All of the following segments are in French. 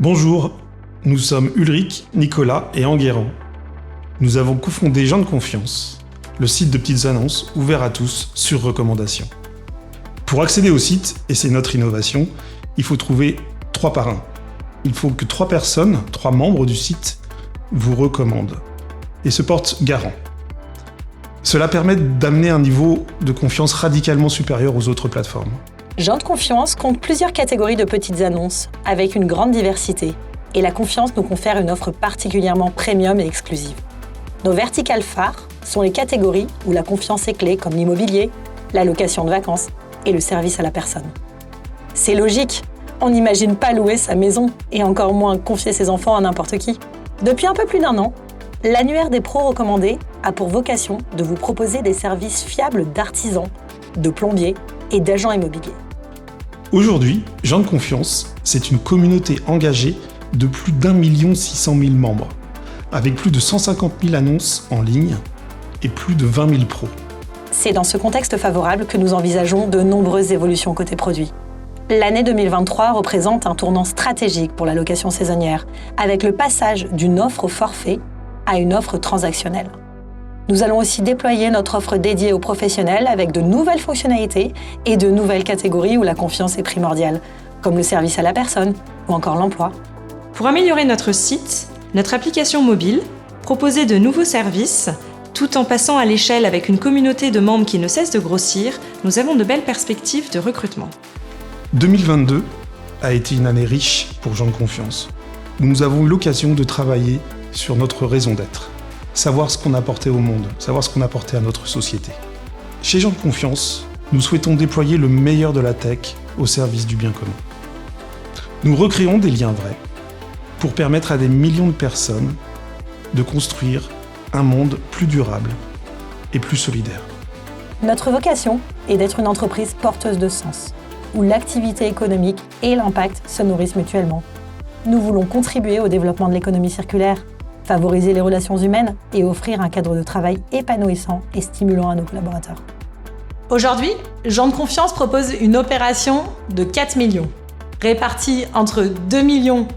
Bonjour, nous sommes Ulrich, Nicolas et Enguerrand. Nous avons cofondé Gens de Confiance, le site de petites annonces ouvert à tous sur recommandation. Pour accéder au site, et c'est notre innovation, il faut trouver 3 parrains. Il faut que 3 personnes, 3 membres du site, vous recommandent et se portent garant. Cela permet d'amener un niveau de confiance radicalement supérieur aux autres plateformes. Gens de Confiance compte plusieurs catégories de petites annonces, avec une grande diversité. Et la confiance nous confère une offre particulièrement premium et exclusive. Nos verticales phares sont les catégories où la confiance est clé, comme l'immobilier, la location de vacances et le service à la personne. C'est logique, on n'imagine pas louer sa maison et encore moins confier ses enfants à n'importe qui. Depuis un peu plus d'1 an, l'annuaire des pros recommandés a pour vocation de vous proposer des services fiables d'artisans, de plombiers et d'agents immobiliers. Aujourd'hui, Gens de Confiance, c'est une communauté engagée de plus d'1 600 000 membres, avec plus de 150 000 annonces en ligne et plus de 20 000 pros. C'est dans ce contexte favorable que nous envisageons de nombreuses évolutions côté produits. L'année 2023 représente un tournant stratégique pour la location saisonnière, avec le passage d'une offre au forfait à une offre transactionnelle. Nous allons aussi déployer notre offre dédiée aux professionnels avec de nouvelles fonctionnalités et de nouvelles catégories où la confiance est primordiale, comme le service à la personne ou encore l'emploi. Pour améliorer notre site, notre application mobile, proposer de nouveaux services, tout en passant à l'échelle avec une communauté de membres qui ne cesse de grossir, nous avons de belles perspectives de recrutement. 2022 a été une année riche pour Gens de Confiance, où nous avons eu l'occasion de travailler sur notre raison d'être. Savoir ce qu'on apportait au monde, savoir ce qu'on apportait à notre société. Chez Gens de Confiance, nous souhaitons déployer le meilleur de la tech au service du bien commun. Nous recréons des liens vrais pour permettre à des millions de personnes de construire un monde plus durable et plus solidaire. Notre vocation est d'être une entreprise porteuse de sens, où l'activité économique et l'impact se nourrissent mutuellement. Nous voulons contribuer au développement de l'économie circulaire, favoriser les relations humaines et offrir un cadre de travail épanouissant et stimulant à nos collaborateurs. Aujourd'hui, Gens de Confiance propose une opération de 4 millions, répartie entre 2 millions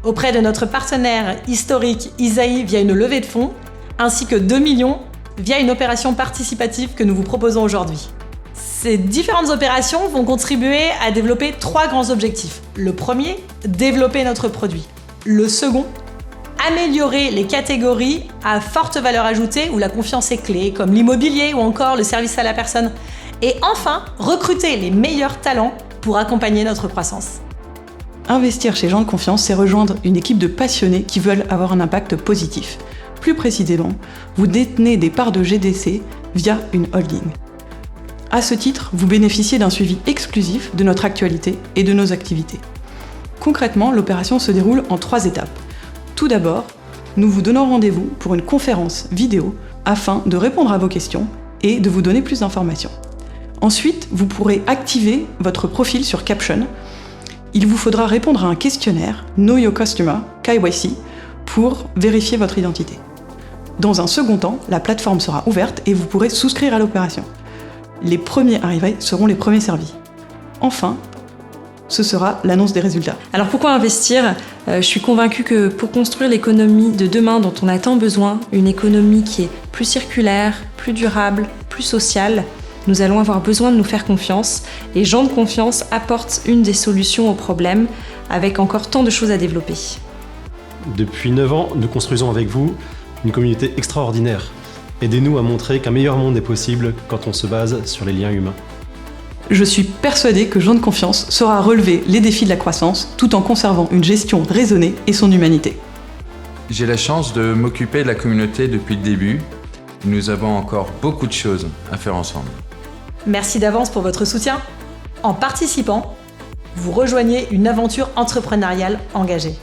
auprès de notre partenaire historique Isaïe via une levée de fonds, ainsi que 2 millions via une opération participative que nous vous proposons aujourd'hui. Ces différentes opérations vont contribuer à développer 3 grands objectifs. Le premier, développer notre produit. Le second, améliorer les catégories à forte valeur ajoutée où la confiance est clé, comme l'immobilier ou encore le service à la personne. Et enfin, recruter les meilleurs talents pour accompagner notre croissance. Investir chez Gens de Confiance, c'est rejoindre une équipe de passionnés qui veulent avoir un impact positif. Plus précisément, vous détenez des parts de GDC via une holding. À ce titre, vous bénéficiez d'un suivi exclusif de notre actualité et de nos activités. Concrètement, l'opération se déroule en 3 étapes. Tout d'abord, nous vous donnons rendez-vous pour une conférence vidéo afin de répondre à vos questions et de vous donner plus d'informations. Ensuite, vous pourrez activer votre profil sur Caption. Il vous faudra répondre à un questionnaire Know Your Customer, KYC, pour vérifier votre identité. Dans un second temps, la plateforme sera ouverte et vous pourrez souscrire à l'opération. Les premiers arrivés seront les premiers servis. Enfin, ce sera l'annonce des résultats. Alors pourquoi investir ? Je suis convaincue que pour construire l'économie de demain dont on a tant besoin, une économie qui est plus circulaire, plus durable, plus sociale, nous allons avoir besoin de nous faire confiance et Gens de Confiance apporte une des solutions aux problèmes avec encore tant de choses à développer. Depuis 9 ans, nous construisons avec vous une communauté extraordinaire. Aidez-nous à montrer qu'un meilleur monde est possible quand on se base sur les liens humains. Je suis persuadée que Gens de Confiance saura relever les défis de la croissance tout en conservant une gestion raisonnée et son humanité. J'ai la chance de m'occuper de la communauté depuis le début. Nous avons encore beaucoup de choses à faire ensemble. Merci d'avance pour votre soutien. En participant, vous rejoignez une aventure entrepreneuriale engagée.